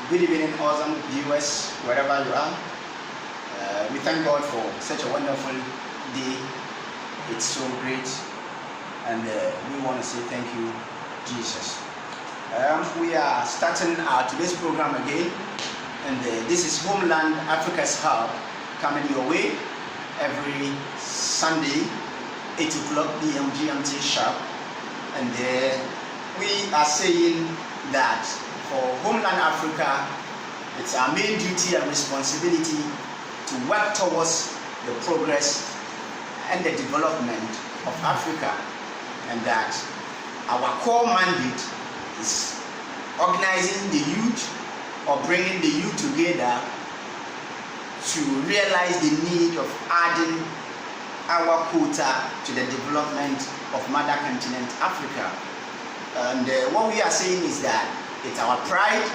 Good evening, awesome viewers, wherever you are. We thank God for such a wonderful day. It's so great, and we want to say thank you, Jesus. We are starting our today's program again, and this is Homeland Africa's Hub, coming your way every Sunday, 8 o'clock p.m. GMT sharp. And we are saying that for Homeland Africa, it's our main duty and responsibility to work towards the progress and the development of Africa, and that our core mandate is organizing the youth or bringing the youth together to realize the need of adding our quota to the development of mother continent Africa. And what we are saying is that it's our pride,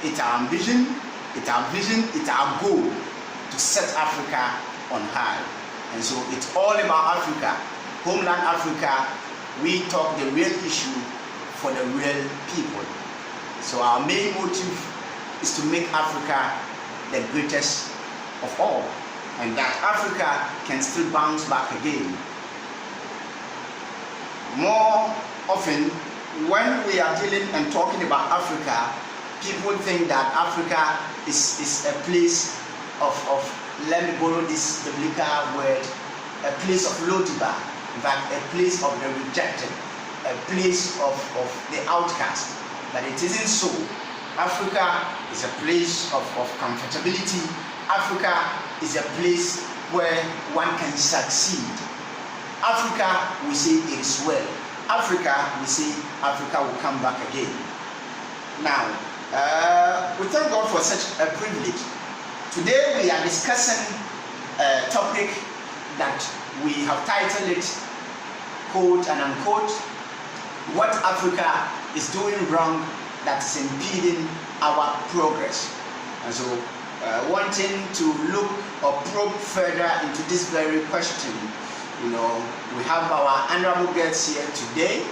it's our ambition, it's our vision, it's our goal to set Africa on high. And so it's all about Africa. Homeland Africa, we talk the real issue for the real people. So our main motive is to make Africa the greatest of all, and that Africa can still bounce back again. More often, when we are dealing and talking about Africa, people think that Africa is a place of let me borrow this biblical word, a place of Lodibar, in fact, a place of the rejected, a place of the outcast. But it isn't so. Africa is a place of comfortability. Africa is a place where one can succeed. Africa, we say it is well. Africa, we say Africa will come back again. Now, we thank God for such a privilege. Today we are discussing a topic that we have titled it, quote and unquote, what Africa is doing wrong that is impeding our progress. And so, wanting to look or probe further into this very question, we have our honorable guests here today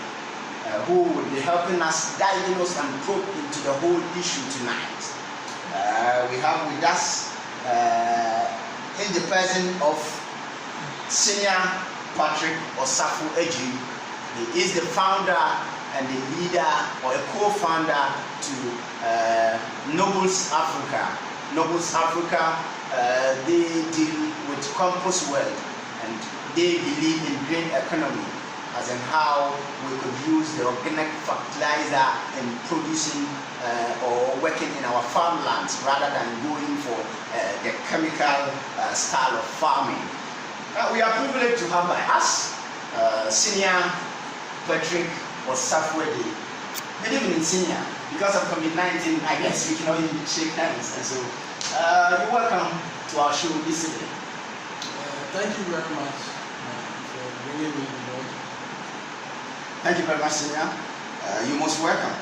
who will be helping us diagnose and probe into the whole issue tonight. We have with us in the person of Senior Patrick Osafo Eji. He is the founder and the leader or a co-founder to Nobles Africa. Nobles Africa, they deal with compost world, and they believe in green economy, as in how we could use the organic fertilizer in producing or working in our farmlands rather than going for the chemical style of farming. We are privileged to have by us Senior Patrick Osafo Eji. Good evening, Senior. Because of COVID-19, I guess we can only shake hands, and so you're welcome to our show this evening. Thank you very much for bringing me on. Thank you very much, Senior. You're most welcome.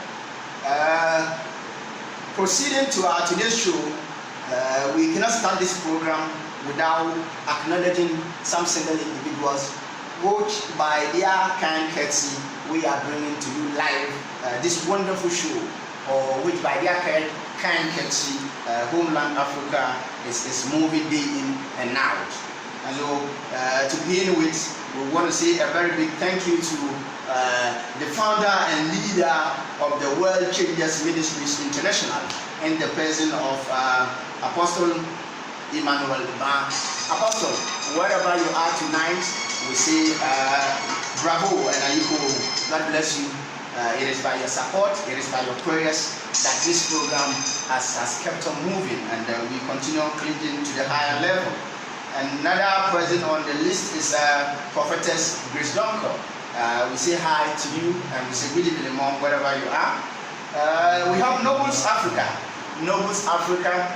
Proceeding to our today's show, we cannot start this program without acknowledging some single individuals which, by their kind courtesy, we are bringing to you live this wonderful show, or which by their kind courtesy, Homeland Africa is moving day in and out. And so, to begin with, we want to say a very big thank you to the founder and leader of the World Changers Ministries International, in the person of Apostle Emmanuel Ba. Apostle, wherever you are tonight, we say bravo and ayiko. God bless you. It is by your support, it is by your prayers that this program has kept on moving, and we continue clinging to the higher level. Another person on the list is Prophetess Grace Donko. We say hi to you, and we say good evening, Mom, wherever you are. We have Nobles Africa. Nobles Africa.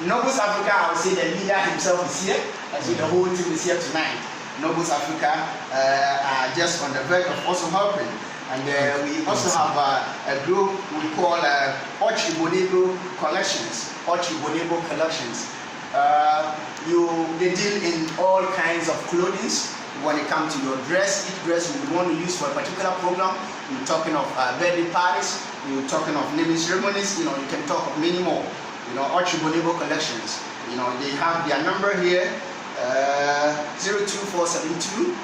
Nobles Africa, I would say the leader himself is here, and so the whole team is here tonight. Nobles Africa are just on the verge of also helping. And we also have a group we call Ochibonebo Collections. Ochibonebo Collections. They deal in all kinds of clothing, when it comes to your dress, each dress you would want to use for a particular program. You're talking of birthday parties, you're talking of naming ceremonies, you can talk of many more. Ochibonebo collections, they have their number here, 02472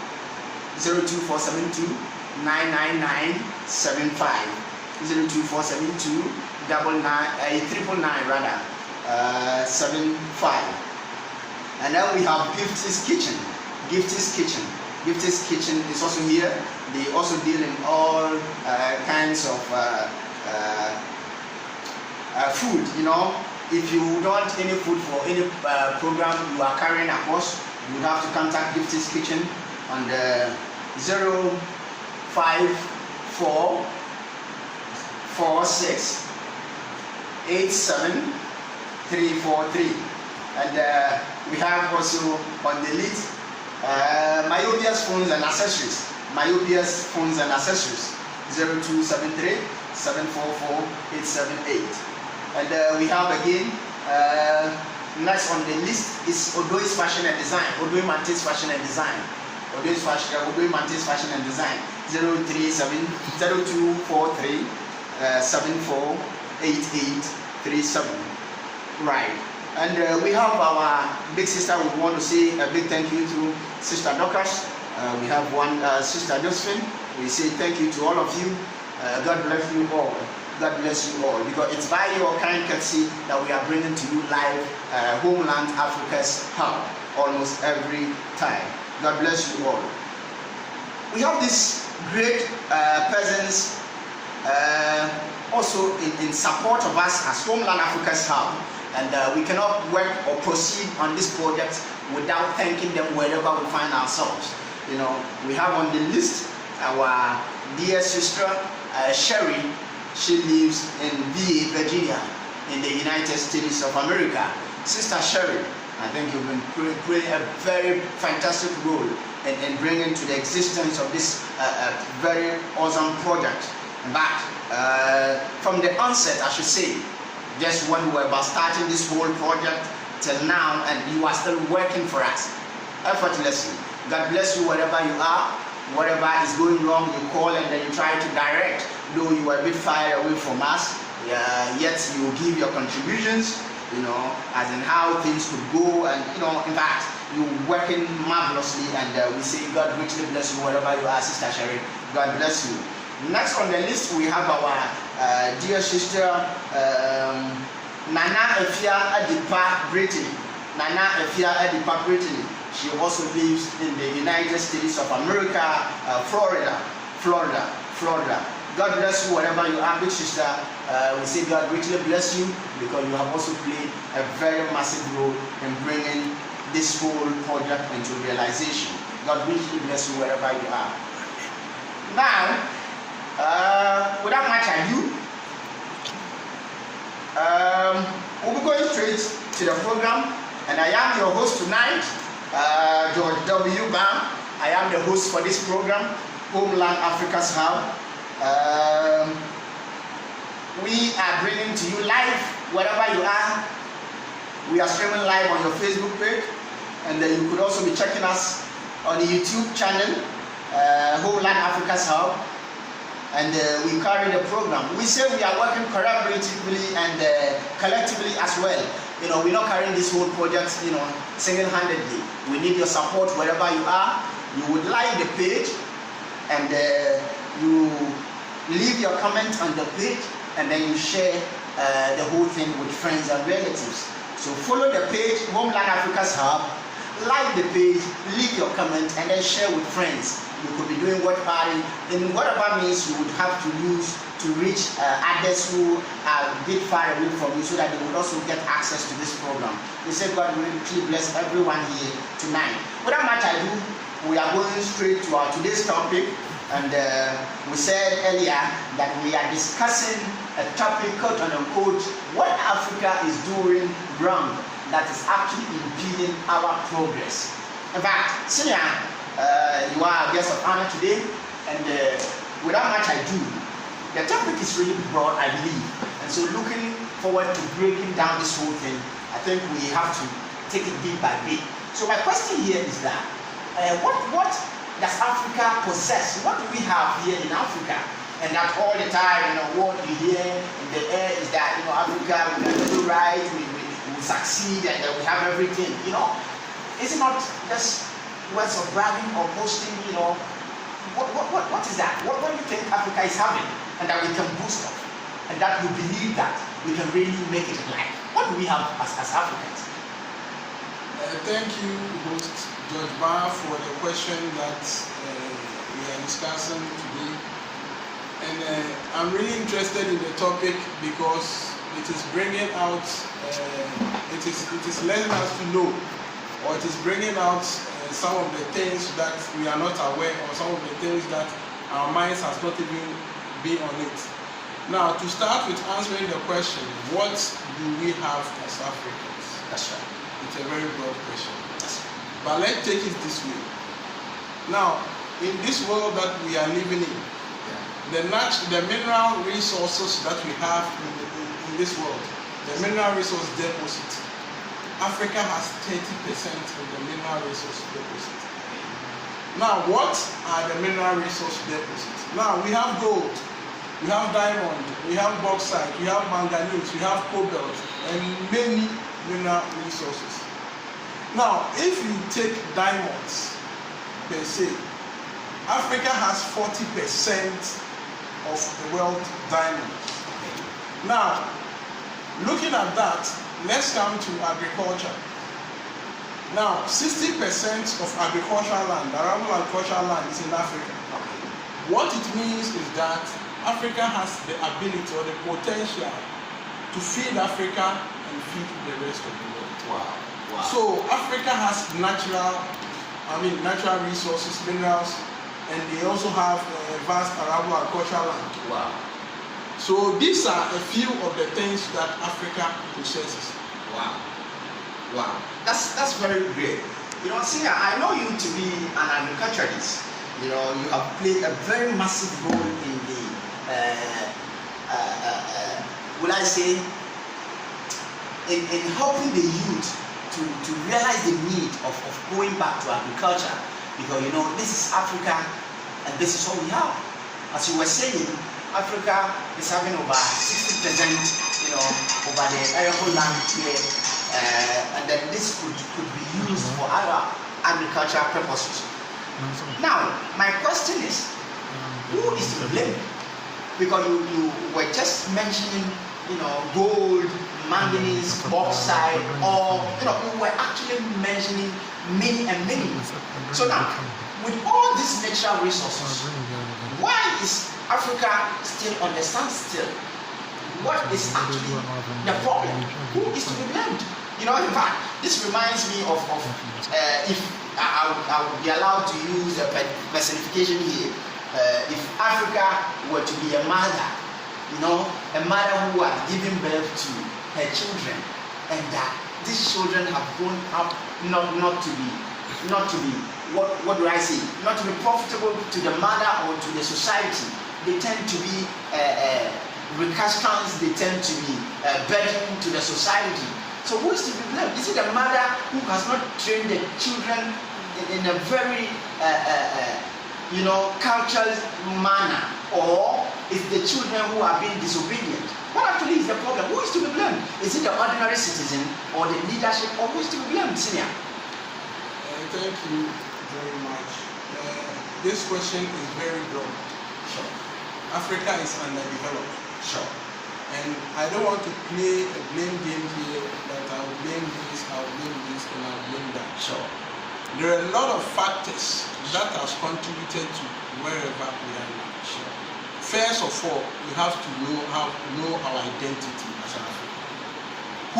99975, 02472 999 rather 75. And then we have Gifty's Kitchen. Gifty's Kitchen is also here. They also deal in all kinds of food. If you want any food for any program you are carrying across, you would have to contact Gifty's Kitchen on the 05446873343. And we have also on the list Myopia's phones and accessories. 0273 744 878. And we have again next on the list is Odoi's Fashion and Design. Odoi Mantis Fashion and Design. Odoi Mantis Fashion and Design. 0243 748837. Right. And we have our big sister. We want to say a big thank you to Sister Dorcas. We have one Sister Josephine. We say thank you to all of you. God bless you all. God bless you all, because it's by your kind courtesy that we are bringing to you live Homeland Africa's Hub almost every time. God bless you all. We have this great persons also in support of us as Homeland Africa's Hub, and we cannot work or proceed on this project without thanking them wherever we find ourselves. We have on the list our dear sister Sherry. She lives in VA, Virginia, in the United States of America. Sister Sherry, I think you've been playing a very fantastic role in bringing to the existence of this very awesome project. In fact, from the onset, I should say, just when we were about starting this whole project till now, and you are still working for us effortlessly. God bless you wherever you are. Whatever is going wrong, you call and then you try to direct. Though you are a bit far away from us, yet you give your contributions, as in how things could go, and in fact, you're working marvelously, and we say God richly bless you wherever you are, Sister Sherry. God bless you. Next on the list, we have our dear sister Nana Efia Adipa Brittany. Nana Efia Adipa Brittany. She also lives in the United States of America, Florida. God bless you wherever you are, big sister. We say God richly bless you, because you have also played a very massive role in bringing this whole project into realization. God richly bless you wherever you are. Now, without much ado, we'll be going straight to the program, and I am your host tonight, George W. Bam. I am the host for this program, Homeland Africa's Hub. We are bringing to you live wherever you are. We are streaming live on your Facebook page, and you could also be checking us on the YouTube channel, Homeland Africa's Hub, and we carry the program. We say we are working collaboratively and collectively as well. We're not carrying this whole project, single-handedly. We need your support wherever you are. You would like the page, and you leave your comment on the page, and then you share the whole thing with friends and relatives. So follow the page, Homeland Africa's Hub, like the page, leave your comment, and then share with friends. You could be doing what party, in whatever means you would have to use to reach others who are a bit far away from you, so that they would also get access to this program. We say God will really bless everyone here tonight. Without much ado, we are going straight to our today's topic, and we said earlier that we are discussing a topic, quote unquote, what Africa is doing wrong that is actually impeding our progress. In fact, Senior, you are a guest of honor today, and without much ado, the topic is really broad, I believe, and so looking forward to breaking down this whole thing, I think we have to take it bit by bit. So my question here is that, what does Africa possess? What do we have here in Africa? And that all the time, what you hear in the air is that, Africa, we can do right, we succeed, and we have everything, Is it not just words of bragging or boasting, What is that? What do you think Africa is having and that we can boast of? And that we believe that we can really make it in life? What do we have as Africans? Thank you, host George Barr, for the question that we are discussing today. And I'm really interested in the topic because it is bringing out, it is letting us to know, or it is bringing out some of the things that we are not aware, or some of the things that our minds has not even been on it. Now, to start with answering the question, what do we have as Africans? That's right. It's a very broad question. But let's take it this way. Now, in this world that we are living in, the mineral resources that we have in this world, the mineral resource deposit, Africa has 30% of the mineral resource deposit. Now, what are the mineral resource deposits? Now, we have gold, we have diamond, we have bauxite, we have manganese, we have cobalt, and many mineral resources. Now, if you take diamonds per se, Africa has 40% of the world diamonds. Now, looking at that, let's come to agriculture. Now, 60% of agricultural land, arable agricultural land, is in Africa. What it means is that Africa has the ability or the potential to feed Africa and feed the rest of the world. Wow. So Africa has natural resources, minerals, and they also have a vast arable agricultural land. Wow. So these are a few of the things that Africa possesses. Wow. Wow. That's very great. See, I know you to be an agriculturalist. You have played a very massive role in the, will I say, in helping the youth to realize the need of going back to agriculture. Because, this is Africa and this is all we have. As you were saying, Africa is having over 60%, over the arable land here. And then this could be used for other agricultural purposes. Now, my question is, who is to blame? Because you were just mentioning, gold, manganese, bauxite, or, you were actually mentioning many and many. So now, with all these natural resources, why is Africa still on the standstill? What is actually the problem? Who is to be blamed? In fact, this reminds me of if I would be allowed to use a personification here, if Africa were to be a mother, a mother who had given birth to her children, and that these children have grown up not to be what do I say? Not to be profitable to the mother or to the society. They tend to be recalcitrants. They tend to be burden to the society. So who is to be blamed? Is it the mother who has not trained the children in a very cultural manner, or is the children who are being disobedient? What actually is the problem? Who is to be blamed? Is it the ordinary citizen or the leadership, or who is to be blamed, Senior? Thank you very much. This question is very broad. Sure. Africa is underdeveloped. Sure. And I don't want to play a blame game here that I will blame this, I will blame this, and I will blame that. Sure. There are a lot of factors that has contributed to wherever we are now. Sure. First of all, we have to know our identity as an African.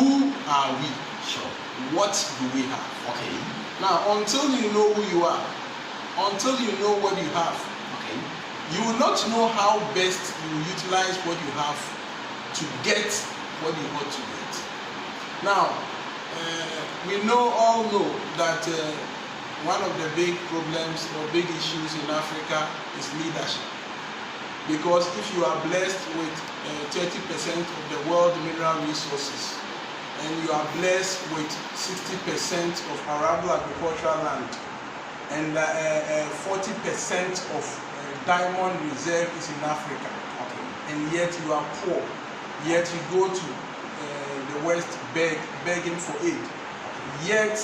Who are we? Sure. What do we have? Okay. Now, until you know who you are, until you know what you have, Okay. you will not know how best you utilize what you have to get what you want to get. Now, we all know that one of the big problems or big issues in Africa is leadership. Because if you are blessed with 30% of the world mineral resources, and you are blessed with 60% of arable agricultural land, and 40% of diamond reserve is in Africa. Okay. And yet you are poor. Yet you go to the West begging for aid. Yet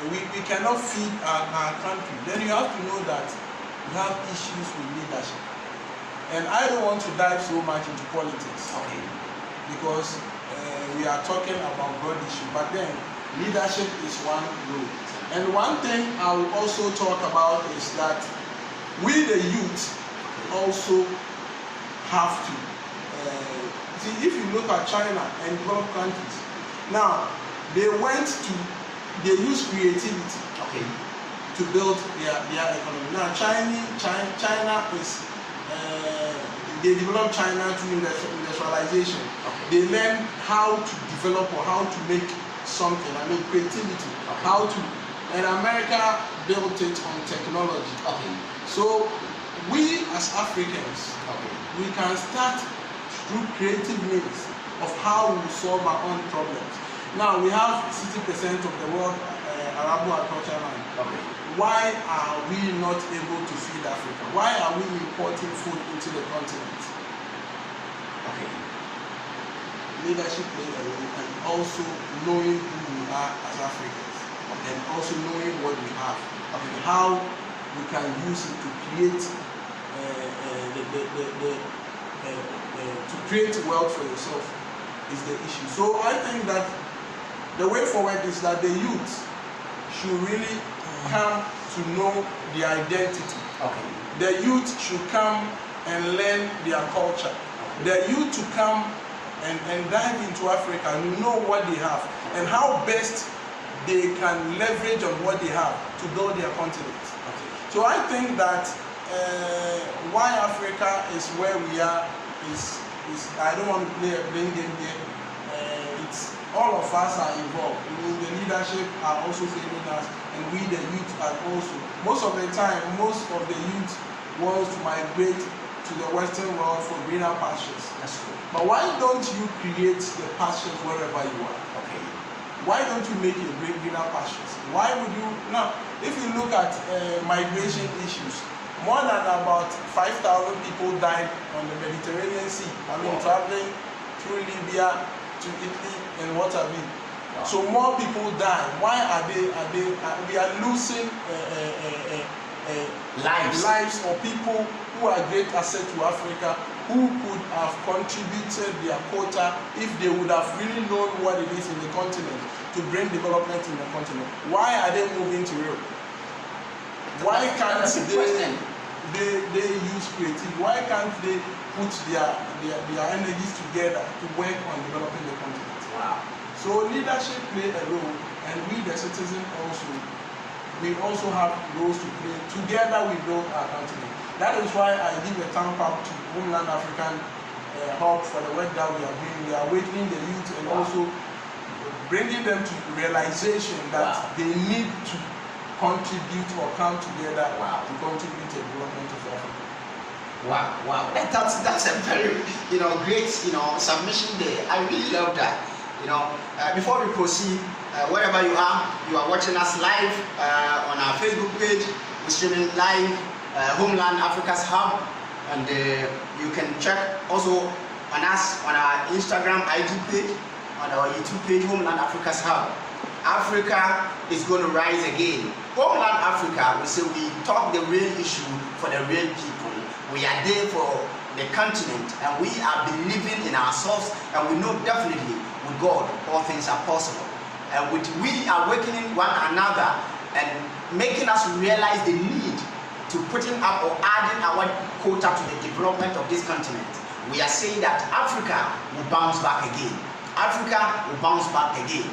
we cannot feed our country. Then you have to know that we have issues with leadership. And I don't want to dive so much into politics. Okay. Because we are talking about broad issue, but then leadership is one role. And one thing I will also talk about is that we the youth also have to see, if you look at China and developed countries, now they use creativity, okay, to build their economy. Now China is they developed China through industrialization. Okay. They learn how to develop or how to make something. I mean creativity. Okay. How to, and America built it on technology. Okay. So we as Africans, Okay. we can start through creative means of how we solve our own problems. Now we have 60% of the world arable agricultural land. Okay. Why are we not able to feed Africa? Why are we importing food into the continent? Okay. Leadership plays a role, and also knowing who we are as Africans, and also knowing what we have, and how we can use it to create to create wealth for yourself is the issue. So I think that the way forward is that the youth should really come to know their identity. Okay. The youth should come and learn their culture. The youth to come and dive into Africa and know what they have and how best they can leverage on what they have to build their continent. Okay. So I think that why Africa is where we are is I don't want to play a blame game there. It's all of us are involved. The leadership are also failing us, and we the youth are also. Most of the time, most of the youth wants to migrate to the Western world for greener pastures. That's good. But why don't you create the pastures wherever you are? Okay. Why don't you make a greener pastures? Why would you now? If you look at migration issues, more than about 5,000 people died on the Mediterranean Sea. I mean, Wow. traveling through Libya to Italy and what have you. Wow. So more people die. Why are they? We are losing lives of people who are great asset to Africa, who could have contributed their quota if they would have really known what it is in the continent to bring development in the continent. Why are they moving to Europe? Why can't they use creativity? Why can't they put their energies together to work on developing the continent? Wow. So leadership play a role, and we the citizens also have roles to play. Together we build our continent. That is why I give a thumb up to Homeland African Hub for the work that we are doing. We are awakening the youth and also bringing them to realization that they need to contribute or come together to contribute to the development of Africa. Wow. That's a very great submission there. I really love that. Before we proceed, wherever you are watching us live on our Facebook page. We're streaming live Homeland Africa's Hub, and you can check also on us on our Instagram IG page, on our YouTube page, Homeland Africa's Hub. Africa is going to rise again. Homeland Africa, we say we talk the real issue for the real people. We are there for the continent, and we are believing in ourselves, and we know definitely with God all things are possible. And we are awakening one another and making us realize the need to putting up or adding our quota to the development of this continent. We are saying that Africa will bounce back again. Africa will bounce back again.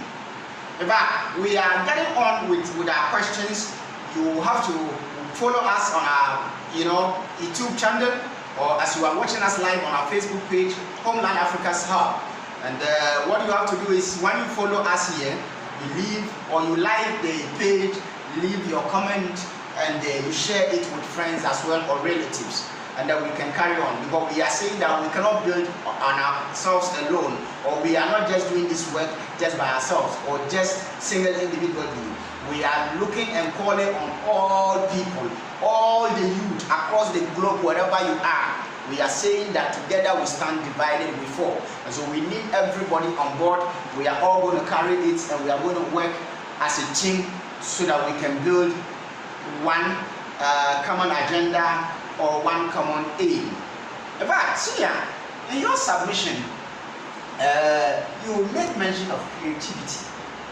In fact, we are getting on with our questions. You have to follow us on our YouTube channel, or as you are watching us live on our Facebook page, Homeland Africa's Hub. And what you have to do is, when you follow us here, you leave or you like the page, leave your comment, and you share it with friends as well or relatives, and then we can carry on, because we are saying that we cannot build on ourselves alone, or we are not just doing this work just by ourselves or just single individually. we are looking and calling on all people, all the youth across the globe, wherever you are. We are saying that together we stand, divided we fall. And so we need everybody on board. We are all going to carry it, and we are going to work as a team so that we can build one common agenda or one common aim. In fact, Syria, in your submission, you made mention of creativity.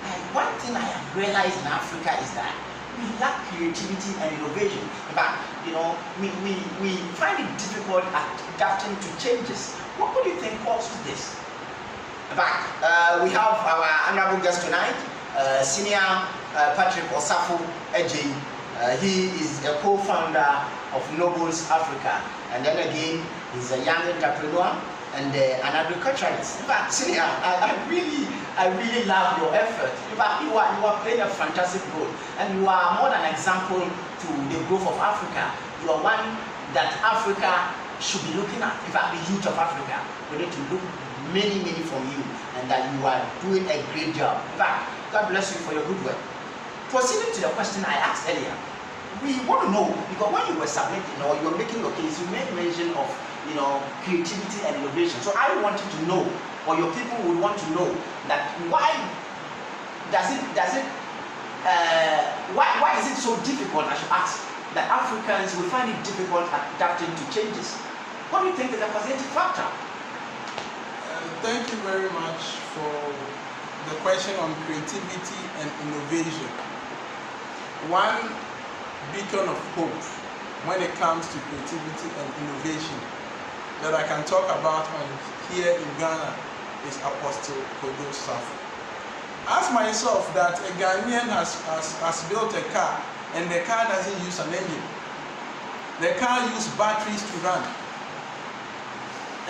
And one thing I have realized in Africa is that we lack creativity and innovation. In fact, we find it difficult at adapting to changes. What do you think causes this? In fact, we have our honorable guest tonight, Senior Patrick Osafo Ejei. He is a co-founder of Nobles Africa, and then again, he's a young entrepreneur and an agriculturalist. In fact, Senior, I really love your effort. In fact, you are playing a fantastic role, and you are more than an example to the growth of Africa. You are one that Africa should be looking at. In fact, the youth of Africa, we need to look many from you, and that you are doing a great job. In fact, God bless you for your good work. Proceeding to the question I asked earlier, we want to know, because when you were submitting or you were making your case, you made mention of creativity and innovation. So I wanted to know, or your people would want to know, that why is it so difficult, I should ask, that Africans will find it difficult adapting to changes? What do you think is a positive factor? Thank you very much for the question on creativity and innovation. One beacon of hope when it comes to creativity and innovation that I can talk about here in Ghana is Apostle Kojo Safo. Ask myself that a Ghanaian has built a car, and the car doesn't use an engine. The car uses batteries to run.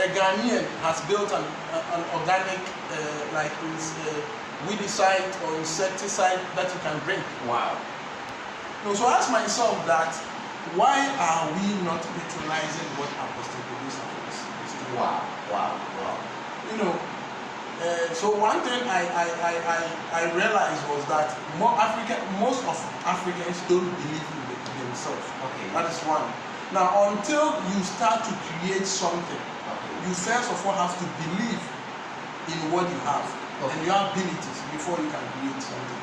A Ghanaian has built an organic weedicide or insecticide that you can drink. Wow. So I ask myself that why are we not utilizing what Apostle Kojo Safo is doing? Wow. So one thing I realized was that most of Africans don't believe in themselves. Okay. That is one. Now, until you start to create something, you first of all have to believe in what you have and your abilities before you can create something.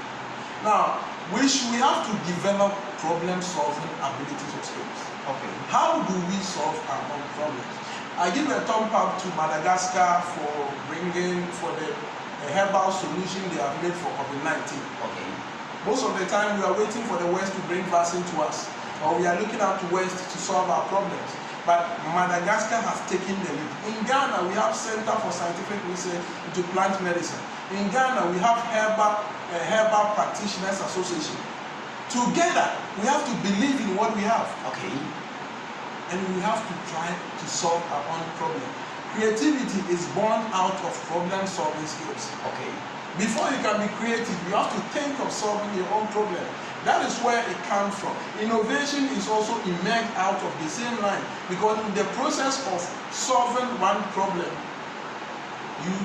Now, we have to develop problem-solving abilities or skills. Okay. How do we solve our own problems? I give a thumb up to Madagascar for the herbal solution they have made for COVID-19. Okay. Most of the time we are waiting for the West to bring vaccine to us, or we are looking out to West to solve our problems. But Madagascar has taken the lead. In Ghana, we have Center for Scientific Research into Plant Medicine. In Ghana, we have Herbal Practitioners Association. Together, we have to believe in what we have. Okay. And we have to try to solve our own problem. Creativity is born out of problem-solving skills. Okay. Before you can be creative, you have to think of solving your own problem. That is where it comes from. Innovation is also emerged out of the same line, because in the process of solving one problem, you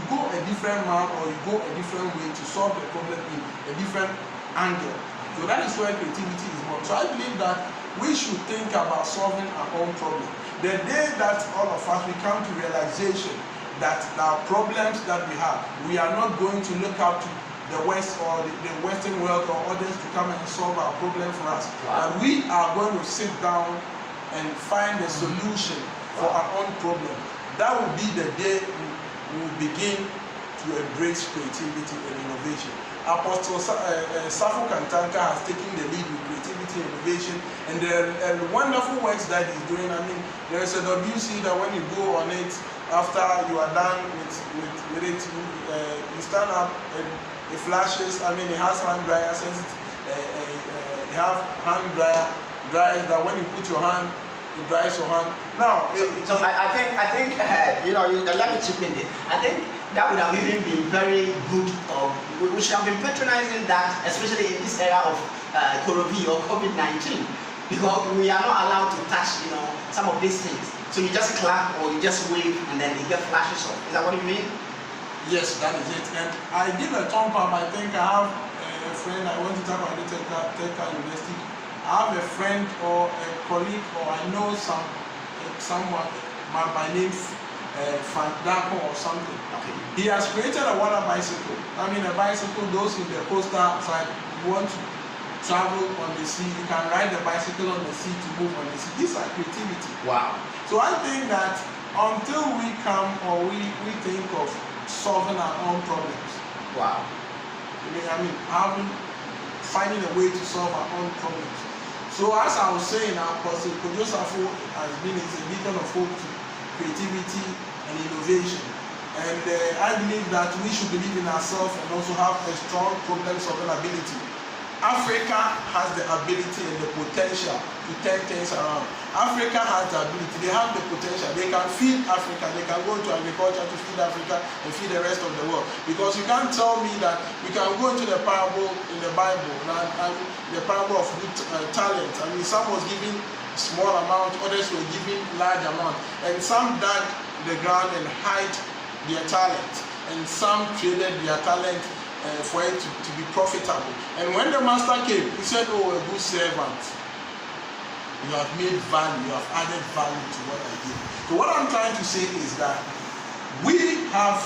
go a different route, or you go a different way to solve the problem in a different angle. So that is where creativity is born. So I believe that we should think about solving our own problem. The day that all of us we come to realization that our problems that we are not going to look out to the West or the Western world or others to come and solve our problem for us. Wow. And we are going to sit down and find a solution for our own problem. That will be the day we will begin to embrace creativity and innovation. Apostle Safo Kantanka has taken the lead with creativity and innovation, and the wonderful works that he's doing. I mean, there is a WC that when you go on it, after you are done with it, you stand up and it flashes. I mean, it has hand dryer, since it have hand dryer dries that when you put your hand, it dries your hand. Now, so I think let me chip in there. I think that would have even been very good. We should have been patronizing that, especially in this era of COVID-19, because we are not allowed to touch, some of these things. So you just clap or you just wave and then it get flashes off. Is that what you mean? Yes, that is it. And I give a thumb up. I think I have a friend, I went to Taekwondo Technical University. I have a friend or a colleague, or I know someone by name Fandako or something. Okay. He has created a water bicycle. I mean, a bicycle, those in the coastal side, you want to travel on the sea, you can ride the bicycle on the sea to move on the sea. These are creativity. Wow. So I think that until we come or we think of solving our own problems, Wow. finding a way to solve our own problems. So as I was saying, our Apostle Kojosafo has been a beacon of hope to creativity and innovation. And I believe that we should believe in ourselves and also have a strong problem-solving ability. Africa has the ability and the potential to turn things around. Africa has the ability, they have the potential. They can feed Africa, they can go into agriculture to feed Africa and feed the rest of the world. Because you can't tell me that we can go into the parable in the Bible, and the parable of good talent. I mean, some was giving small amount, others were giving large amount. And some dug the ground and hide their talent. And some traded their talent for it to be profitable. And when the master came, he said, "Oh, a good servant, you have made value, you have added value to what I did." So what I'm trying to say is that we have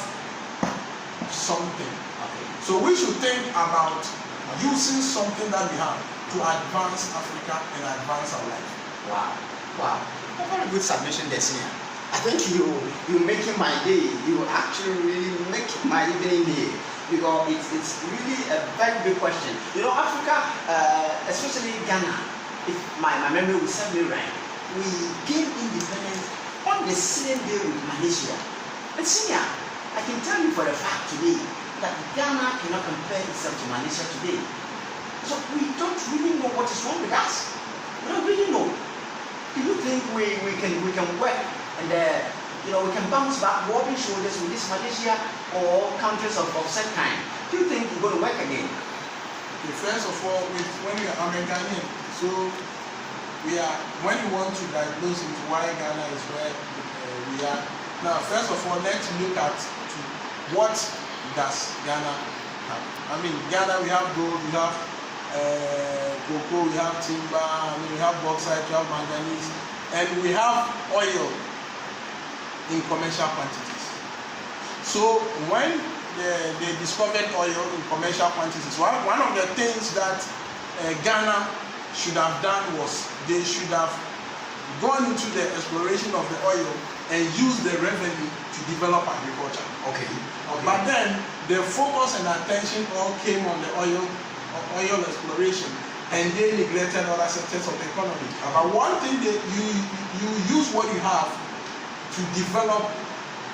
something. Okay. So we should think about using something that we have to advance Africa and advance our life. Wow. Wow. A very good submission, Desinia. I think you're making my day. You actually really make my evening here. Because it's really a very big question. You know, Africa, especially Ghana, if my memory will serve me right, we gained independence on the same day with Malaysia. And Senior, I can tell you for a fact today that Ghana cannot compare itself to Malaysia today. So we don't really know what is wrong with us. We don't really know. Do you think we can work and we can bounce back, rubbing shoulders with this Malaysia or countries of said kind? Do you think we're going to work again? Okay, first of all, when I'm a Ghanaian, so when you want to diagnose into why Ghana is where we are. Now, first of all, let's look at what does Ghana have. I mean, Ghana, we have gold, we have cocoa, we have timber, we have bauxite, we have manganese, and we have oil in commercial quantities. So when they discovered oil in commercial quantities, one of the things that Ghana should have done was they should have gone into the exploration of the oil and used the revenue to develop agriculture. Okay. But then the focus and attention all came on the oil exploration, and they neglected other sectors of the economy. But one thing that you use what you have to develop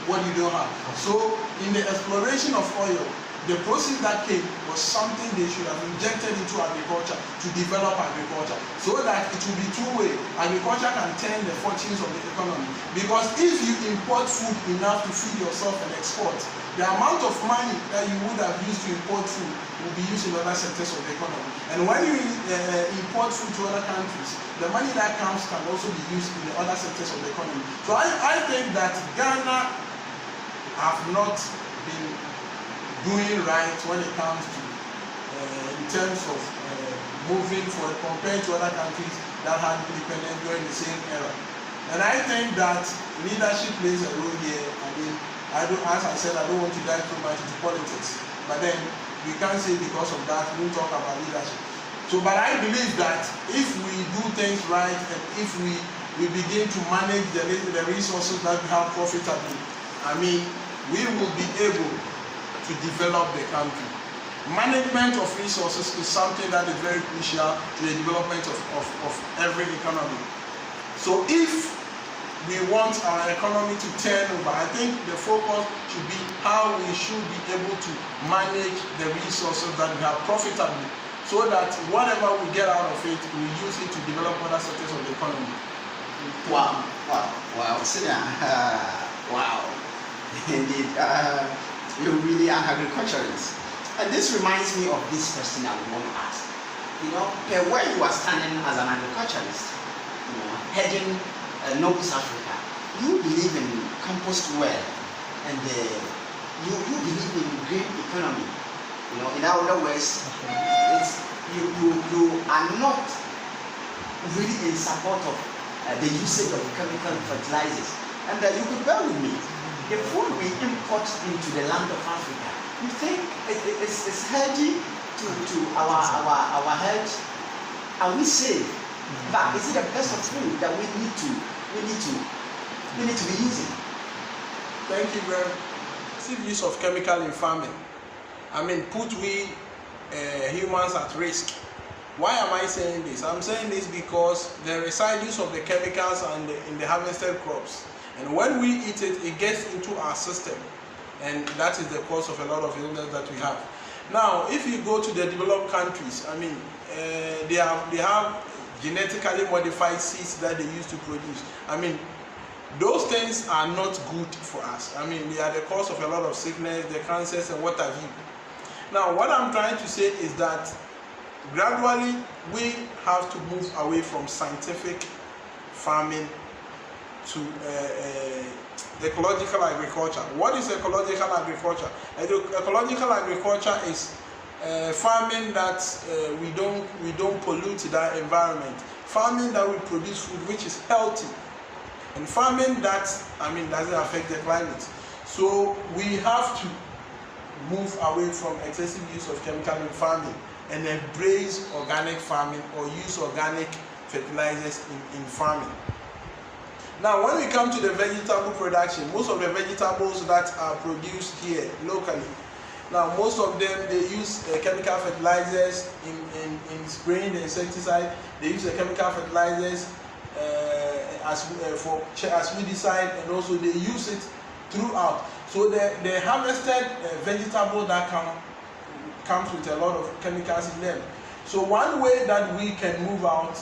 what you don't have. So in the exploration of oil, the process that came was something they should have injected into agriculture to develop agriculture, so that it will be two-way. Agriculture can turn the fortunes of the economy. Because if you import food enough to feed yourself and export, the amount of money that you would have used to import food will be used in other sectors of the economy. And when you import food to other countries, the money that comes can also be used in the other sectors of the economy. So I think that Ghana have not been doing right when it comes to in terms of moving forward compared to other countries that had independence during the same era. And I think that leadership plays a role here. I mean, as I said, I don't want to dive too much into politics, but then we can't say because of that we don't talk about leadership. So, but I believe that if we do things right and if we begin to manage the resources that we have profitably, I mean, we will be able to develop the country. Management of resources is something that is very crucial to the development of every economy. So if we want our economy to turn over, I think the focus should be how we should be able to manage the resources that we have profitably, so that whatever we get out of it, we use it to develop other sectors of the economy. Wow. Senior, wow. Indeed, you really are agriculturalist. And this reminds me of this question I want to ask. You know, where you are standing as an agriculturalist, heading North Africa, you believe in compost well, and you believe in green economy. You know, in other words, it's you are not really in support of the usage of chemical fertilizers. And you could bear with me. The food we import into the land of Africa, you think it's healthy to our health? Are we safe? But is it the best of food that we need to be using? Thank you very much. Excessive use of chemical in farming, put we humans at risk. Why am I saying this? I'm saying this because the residues of the chemicals and in the harvested crops, and when we eat it, it gets into our system, and that is the cause of a lot of illness that we have. Now, if you go to the developed countries, they have genetically modified seeds that they use to produce. Those things are not good for us. They are the cause of a lot of sickness, the cancers, and what have you. Now, what I'm trying to say is that gradually we have to move away from scientific farming to ecological agriculture. What is ecological agriculture? Ecological agriculture is farming that we don't pollute the environment, farming that will produce food which is healthy, and farming that doesn't affect the climate. So we have to move away from excessive use of chemical in farming and embrace organic farming or use organic fertilizers in farming. Now, when we come to the vegetable production, most of the vegetables that are produced here locally, now most of them they use chemical fertilizers in spraying the insecticide. They use the chemical fertilizers as weedicide, and also they use it throughout. So the harvested vegetable that comes with a lot of chemicals in them. So one way that we can move out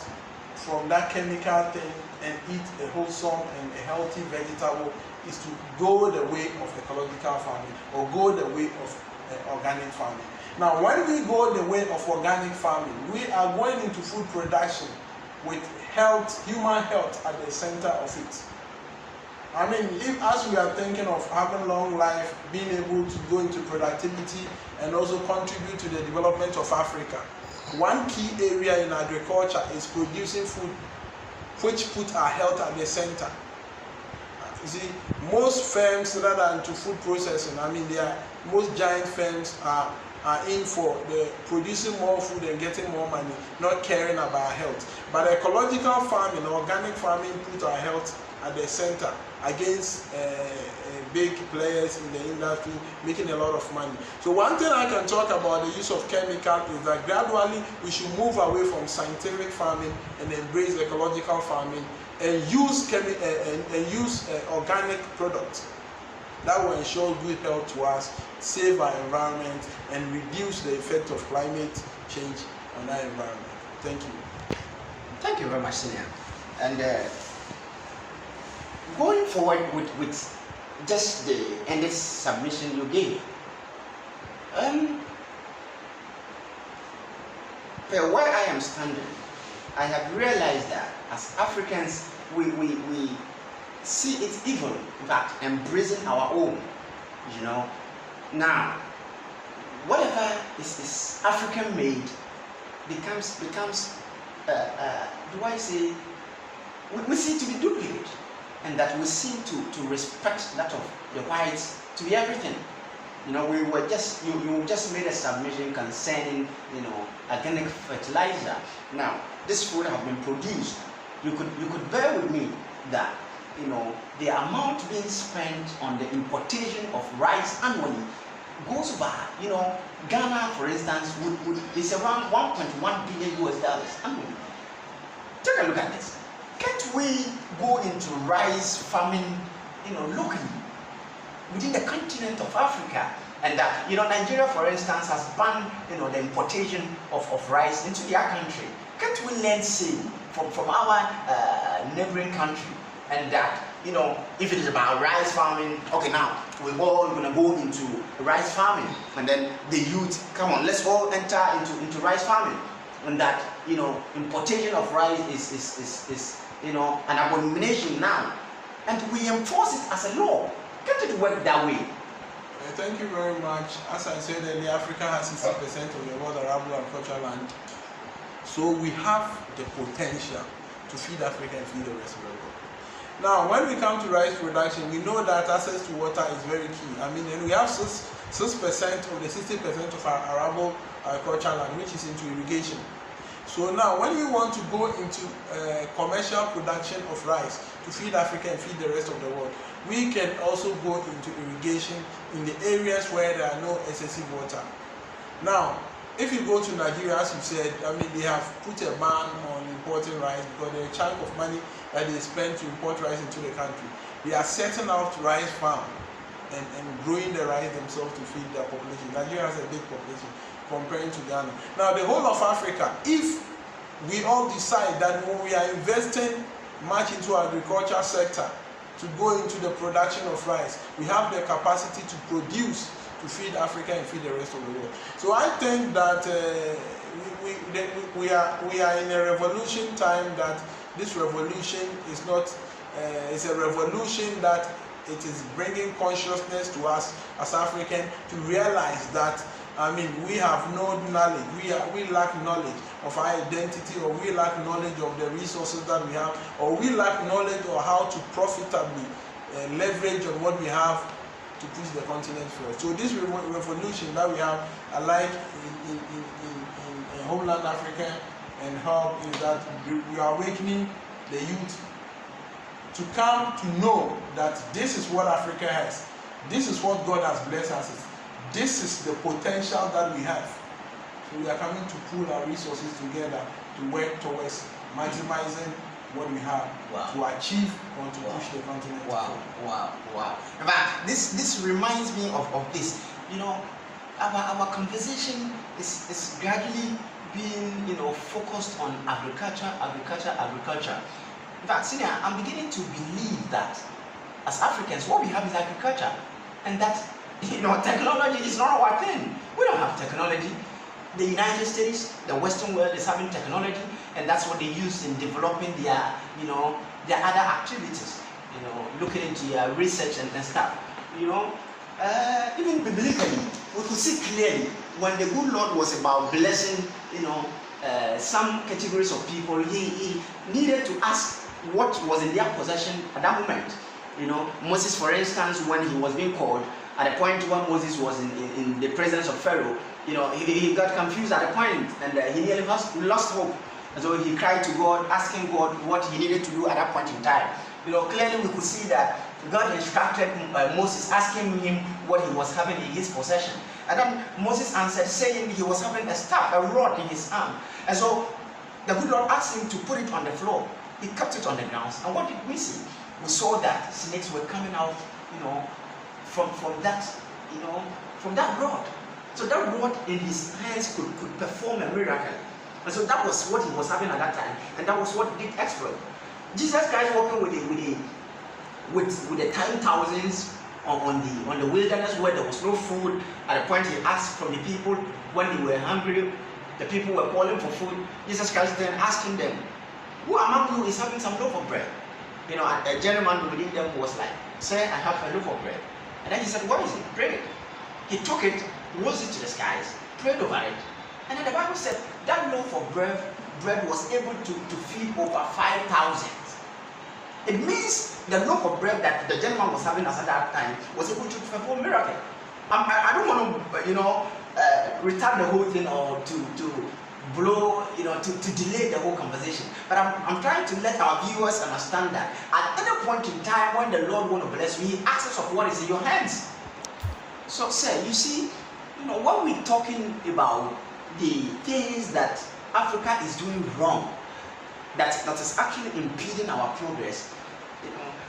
from that chemical thing and eat a wholesome and a healthy vegetable is to go the way of ecological farming or go the way of organic farming. Now, when we go the way of organic farming, we are going into food production with health, human health at the center of it. If as we are thinking of having long life, being able to go into productivity and also contribute to the development of Africa, one key area in agriculture is producing food which put our health at the center. You see, most firms that are into food processing, most giant firms are in for the producing more food and getting more money, not caring about our health. But ecological farming, organic farming, put our health at the center against big players in the industry making a lot of money. So one thing I can talk about the use of chemical is that gradually we should move away from scientific farming and embrace ecological farming and use organic products that will ensure good health to us, save our environment, and reduce the effect of climate change on our environment. Thank you. Thank you very much, Senior. And going forward with just the ended submission you gave, where I am standing, I have realized that as Africans, we see it evil that embracing our own, Now, whatever is African made becomes we see it to be duplicate, and that we seem to respect that of the whites to be everything. You just made a submission concerning, organic fertilizer. Now, this food have been produced. You could bear with me that, the amount being spent on the importation of rice annually goes over, Ghana, for instance, is around $1.1 billion annually. Take a look at this. Can't we go into rice farming, locally within the continent of Africa? And Nigeria, for instance, has banned, the importation of rice into their country. Can't we learn, say, from our neighboring country? And that, if it is about rice farming, okay, now we're all going to go into rice farming, and then the youth, come on, let's all enter into rice farming. And that, importation of rice is an abomination now, and we enforce it as a law. Can't it work that way? Thank you very much. As I said earlier, Africa has 60% of the world arable agricultural land. So we have the potential to feed Africa and feed the rest of the world. Now, when we come to rice production, we know that access to water is very key. I mean, and we have 6% of the 60% of our arable agricultural land, which is into irrigation. So now, when you want to go into commercial production of rice to feed Africa and feed the rest of the world, we can also go into irrigation in the areas where there are no excessive water. Now, if you go to Nigeria, as you said, I mean, they have put a ban on importing rice because there's a chunk of money that they spend to import rice into the country. They are setting out rice farm and growing the rice themselves to feed their population. Nigeria has a big population comparing to Ghana. Now, the whole of Africa, if we all decide that when we are investing much into our agriculture sector to go into the production of rice, we have the capacity to produce to feed Africa and feed the rest of the world. So I think that we are in a revolution time. That this revolution is not it's a revolution that it is bringing consciousness to us as Africans to realize that, I mean, we have no knowledge, we lack knowledge of our identity, or we lack knowledge of the resources that we have, or we lack knowledge of how to profitably leverage on what we have to push the continent forward. So this revolution that we have, alike in homeland Africa and Hub, is that we are awakening the youth to come to know that this is what Africa has, this is what God has blessed us with. This is the potential that we have. So we are coming to pool our resources together to work towards maximizing what we have, to achieve or to push the continent. Wow. In fact, this reminds me of this. You know, our conversation is gradually being, focused on agriculture. In fact, Senior, I'm beginning to believe that as Africans, what we have is agriculture, and that technology is not our thing. We don't have technology. The United States, the Western world is having technology, and that's what they use in developing their other activities. Looking into their research and stuff. Even biblically, we could see clearly when the good Lord was about blessing, some categories of people, he needed to ask what was in their possession at that moment. Moses, for instance, when he was being called, at the point when Moses was in the presence of Pharaoh, he got confused at a point, and he nearly lost hope. And so he cried to God, asking God what he needed to do at that point in time. Clearly we could see that God instructed Moses, asking him what he was having in his possession. And then Moses answered, saying he was having a staff, a rod in his arm. And so the good Lord asked him to put it on the floor. He kept it on the ground. And what did we see? We saw that snakes were coming out, from that rod. So that rod in his hands could perform a miracle. And so that was what he was having at that time, and that was what did exploit. Jesus Christ walking with the 10,000s on the wilderness where there was no food. At the point he asked from the people when they were hungry, the people were calling for food. Jesus Christ then asking them, "Who among you is having some loaf of bread?" And a gentleman within them was like, "Sir, I have a loaf of bread." And then he said, "What is it?" Bread. He took it, rose it to the skies, prayed over it, and then the Bible said that loaf of bread was able to feed over 5,000. It means the loaf of bread that the gentleman was having at that time was able to perform a miracle. I don't want to retard the whole thing, or to blow, to delay the whole conversation. But I'm trying to let our viewers understand that at any point in time when the Lord wants to bless you, He asks us of what is in your hands. So, sir, you see, when we're talking about the things that Africa is doing wrong, that is actually impeding our progress,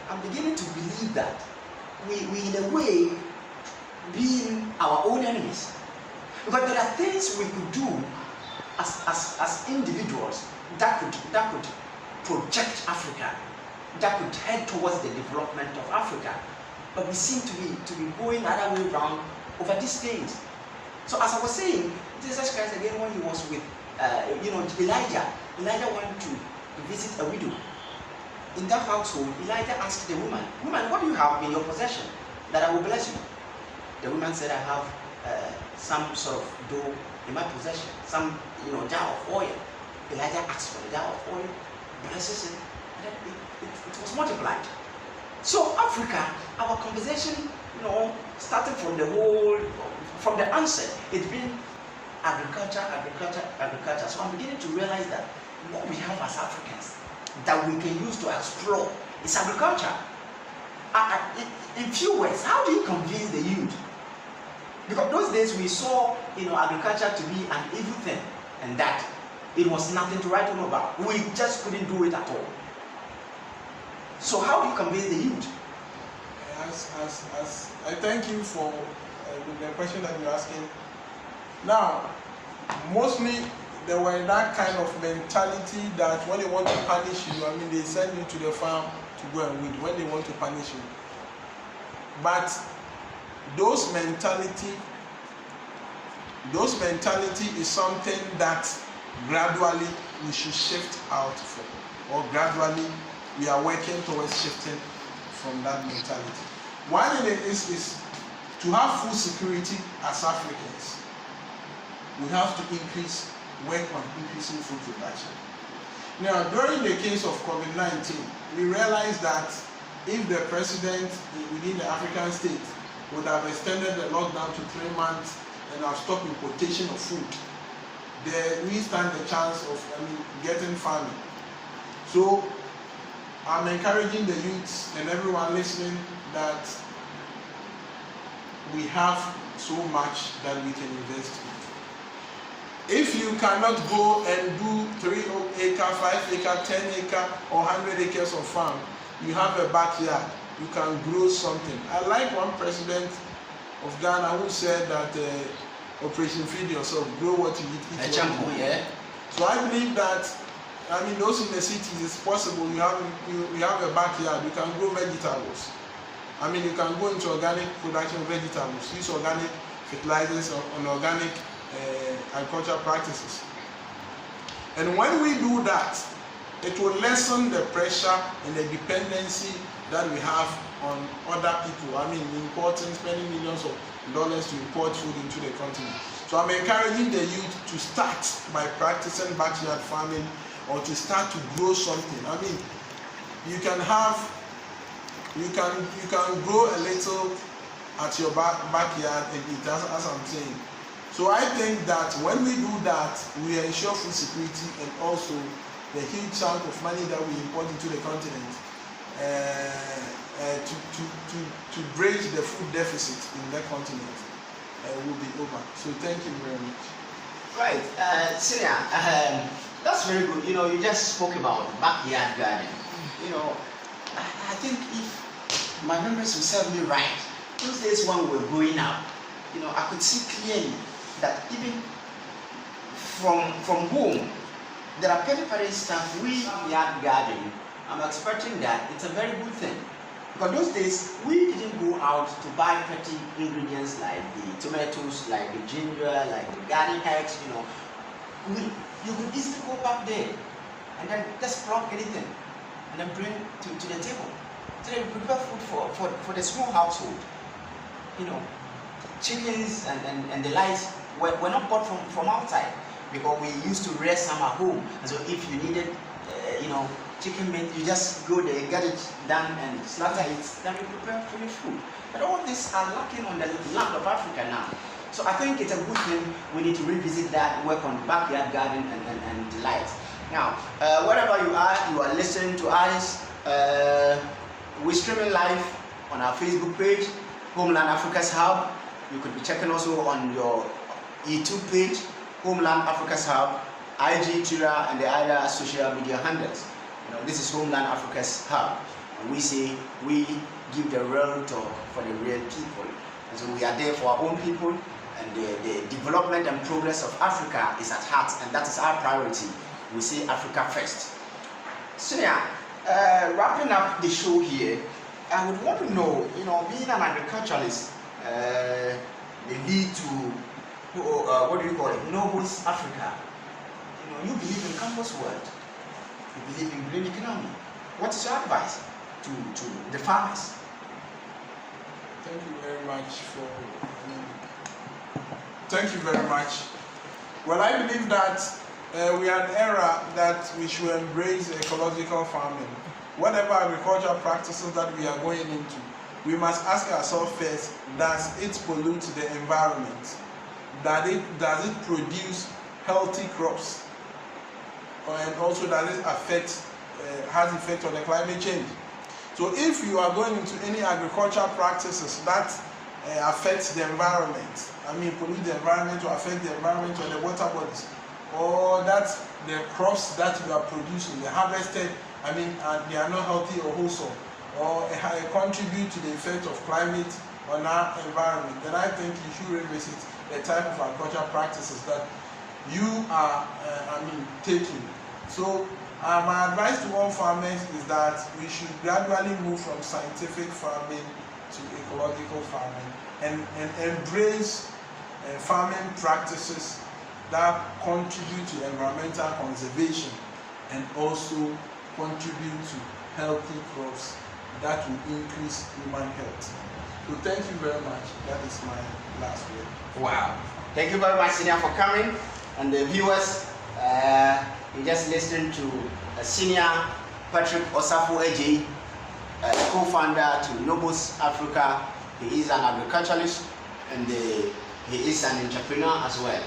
I'm beginning to believe that we in a way being our own enemies. Because there are things we could do as individuals that could project Africa, that could head towards the development of Africa. But we seem to be going the other way around over these things. So as I was saying, Jesus Christ again, when he was with Elijah went to visit a widow. In that household, Elijah asked the woman, "Woman, what do you have in your possession that I will bless you?" The woman said, I have some sort of dough in my possession, some jar of oil. Elijah asked for the jar of oil, blesses it, and then it was multiplied. So Africa, our conversation, starting from the onset, it's been agriculture. So I'm beginning to realize that what we have as Africans that we can use to explore is agriculture. In few words, how do you convince the youth? Because those days we saw agriculture to be an evil thing, and that it was nothing to write home about. We just couldn't do it at all. So how do you convince the youth? As I thank you for the question that you're asking. Now, mostly there were that kind of mentality that when they want to punish you, they send you to the farm to go and weed when they want to punish you. But those mentality is something that gradually we should shift out from, or gradually we are working towards shifting from that mentality. One thing is to have food security as Africans. We have to work on increasing food production. Now, during the case of COVID-19, we realized that if the president within the African state would have extended the lockdown to 3 months and have stopped importation of food, we stand the chance of getting famine. So I'm encouraging the youths and everyone listening that we have so much that we can invest in. If you cannot go and do 3 acre, 5 acre, 10 acre or 100 acres of farm, you have a backyard, you can grow something. I like one president of Ghana who said that Operation Feed Yourself, grow what you eat. So I believe that those in the cities, it's possible. You have a backyard, you can grow vegetables. You can go into organic production of vegetables, use organic fertilizers on organic agricultural practices. And when we do that, it will lessen the pressure and the dependency that we have on other people. Importing, spending millions of dollars to import food into the continent. So I'm encouraging the youth to start by practicing backyard farming, or to start to grow something. You can grow a little at your backyard and eat, as I'm saying. So I think that when we do that, we ensure food security and also the huge chunk of money that we import into the continent to bridge the food deficit in the continent will be over. So thank you very much. Right, Senior, that's very good. You just spoke about backyard garden. I think if my memories will serve me right, those days when we were growing up, I could see clearly that even from home, there are petty stuff we yard garden. I'm expecting that it's a very good thing. Because those days, we didn't go out to buy petty ingredients like the tomatoes, like the ginger, like the garden eggs, You could easily go back there and then just pluck anything and then bring to the table. Today we prepare food for the small household. Chickens and the likes were not bought from outside, because we used to rear some at home. And so if you needed, chicken meat, you just go there, get it done and slaughter it, then you prepare for your food. But all these are lacking on the land of Africa now. So I think it's a good thing. We need to revisit that, work on backyard garden and delight. Now, wherever you are listening to us. We're streaming live on our Facebook page, Homeland Africa's Hub. You could be checking also on your YouTube page, Homeland Africa's Hub, IG, Twitter, and the other social media handles. This is Homeland Africa's Hub. And we say we give the real talk for the real people. And so we are there for our own people, and the development and progress of Africa is at heart, and that is our priority. We say Africa first. So yeah, wrapping up the show here, I would want to know, being an agriculturalist may lead to, what do you call it, Nobles Africa. You believe in campus world, you believe in green economy. What is your advice to the farmers? Thank you very much thank you very much. Well, I believe that we are an era that we should embrace ecological farming. Whatever agricultural practices that we are going into, we must ask ourselves first, does it pollute the environment? Does it produce healthy crops? And also does it has effect on the climate change? So if you are going into any agricultural practices that affects the environment, pollute the environment or affect the environment or the water bodies, or that the crops that you are producing, they harvested, they are not healthy or wholesome, or contribute to the effect of climate on our environment, then I think you should revisit the type of agricultural practices that you are taking. So my advice to all farmers is that we should gradually move from scientific farming to ecological farming and embrace farming practices that contribute to environmental conservation and also contribute to healthy crops that will increase human health. So thank you very much. That is my last word. Wow. Thank you very much, Senior, for coming. And the viewers, you just listened to Senior Patrick Osafo-Adjei, co-founder to Nobos Africa. He is an agriculturalist and he is an entrepreneur as well.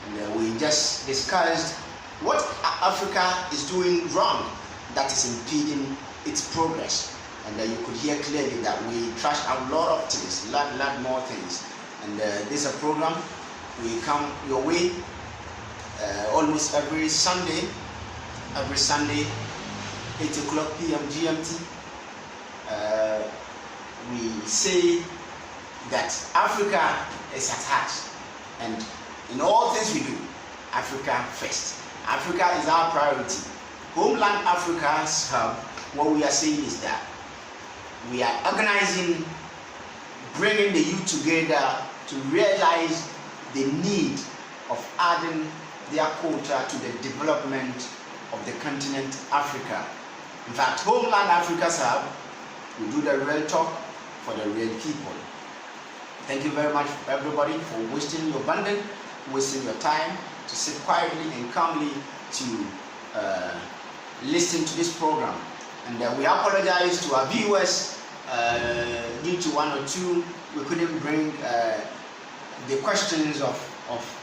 And we just discussed what Africa is doing wrong that is impeding its progress. And you could hear clearly that we trash a lot of things, lot more things. And this is a program we come your way almost every Sunday, 8 o'clock p.m. GMT. We say that Africa is at heart, and in all things we do, Africa first. Africa is our priority. Homeland Africa's hub, what we are saying is that we are organizing, bringing the youth together to realize the need of adding their quota to the development of the continent Africa. In fact, Homeland Africa's hub, we do the real talk for the real people. Thank you very much, everybody, for wasting your abundance, wasting your time to sit quietly and calmly to listen to this program. And we apologize to our viewers due to one or two. We couldn't bring the questions of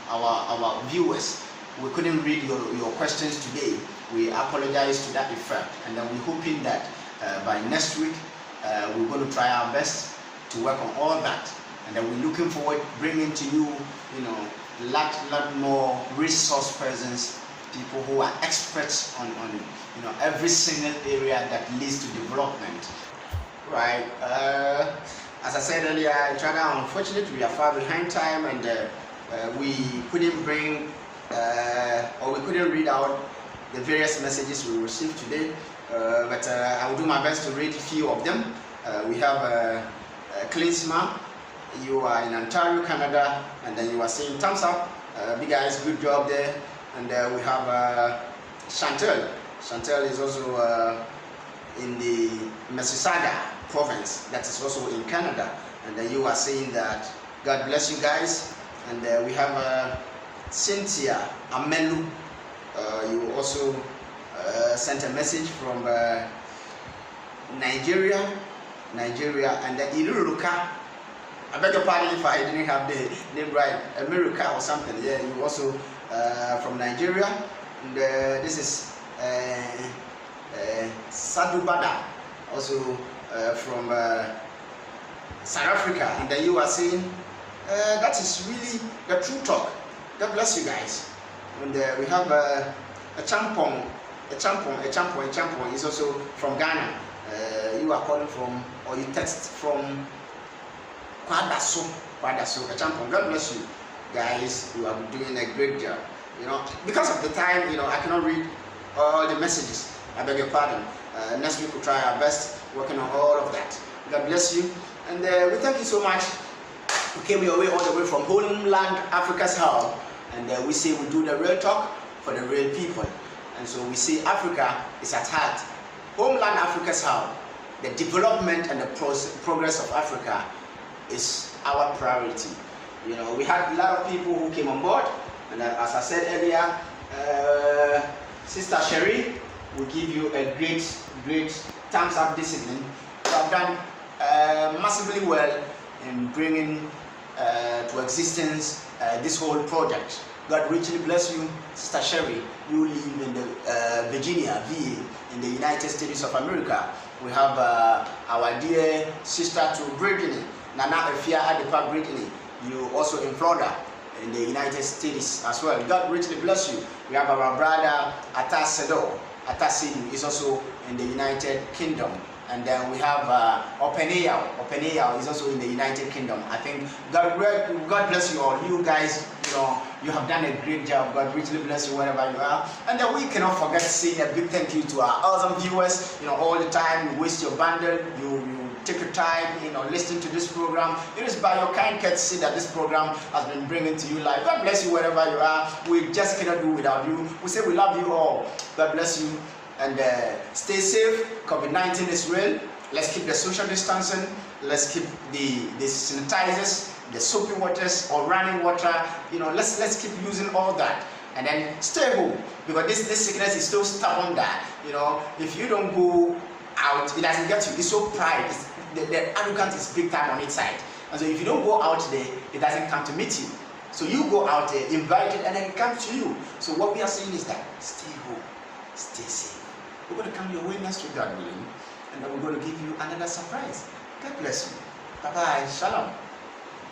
our viewers. We couldn't read your questions today. We apologize to that effect, and then we're hoping that by next week we're going to try our best to work on all that, and then we're looking forward bringing to you, lot more resource persons, people who are experts on every single area that leads to development. Right. As I said earlier, unfortunately, we are far behind time, and we couldn't bring or we couldn't read out the various messages we received today, but I will do my best to read a few of them. We have Klinsma, you are in Ontario, Canada, and then you are saying thumbs up, big guys, good job there. And we have Chantel. Chantel is also in the Mississauga province, that is also in Canada, and then you are saying that God bless you guys. And we have Cynthia Amelu. You also sent a message from Nigeria, and then Iruruka. I beg your pardon if I didn't have the name right, America or something. Yeah, you also from Nigeria, and this is Sadubada, also from South Africa. And then you are saying that is really the true talk. God bless you guys. And we have a champon is also from Ghana. You are calling from, or you text from Kwadaso, a champon. God bless you guys. You are doing a great job. Because of the time, I cannot read all the messages. I beg your pardon. Next week we'll try our best working on all of that. God bless you, and we thank you so much. We came your way all the way from Homeland Africa's hub, and we say we do the real talk for the real people. And so we say Africa is at heart. Homeland Africa's hub, the development and the progress of Africa is our priority. You know, we had a lot of people who came on board, and as I said earlier, Sister Sherry will give you a great thumbs up this evening. You have done massively well in bringing to existence this whole project. God richly bless you, Sister Sherry. You live in the Virginia, VA, in the United States of America. We have our dear sister to Brittany, Nana Efia Adepa Brittany. You also in Florida, in the United States as well. God richly bless you. We have our brother Atasedo. Atasidu is also in the United Kingdom. And then we have Openeyao. Openeyao is also in the United Kingdom. I think God bless you all. You guys, you have done a great job. God richly bless you wherever you are. And then we cannot forget saying a big thank you to our awesome viewers. All the time you waste your bundle, you take your time, listening to this program. It is by your kind courtesy that this program has been bringing to you live. God bless you wherever you are. We just cannot do without you. We say we love you all. God bless you. And stay safe. COVID-19 is real. Let's keep the social distancing. Let's keep the sanitizers, the soapy waters or running water. Let's keep using all that. And then stay home, because this sickness is so stubborn that if you don't go out, it doesn't get you. It's so pride. The arrogance is big time on its side. And so if you don't go out there, it doesn't come to meet you. So you go out there, invite it, and then it comes to you. So what we are saying is that stay home, stay safe. We're going to come your way next week, God willing, and then we're going to give you another surprise. God bless you. Bye-bye. Shalom.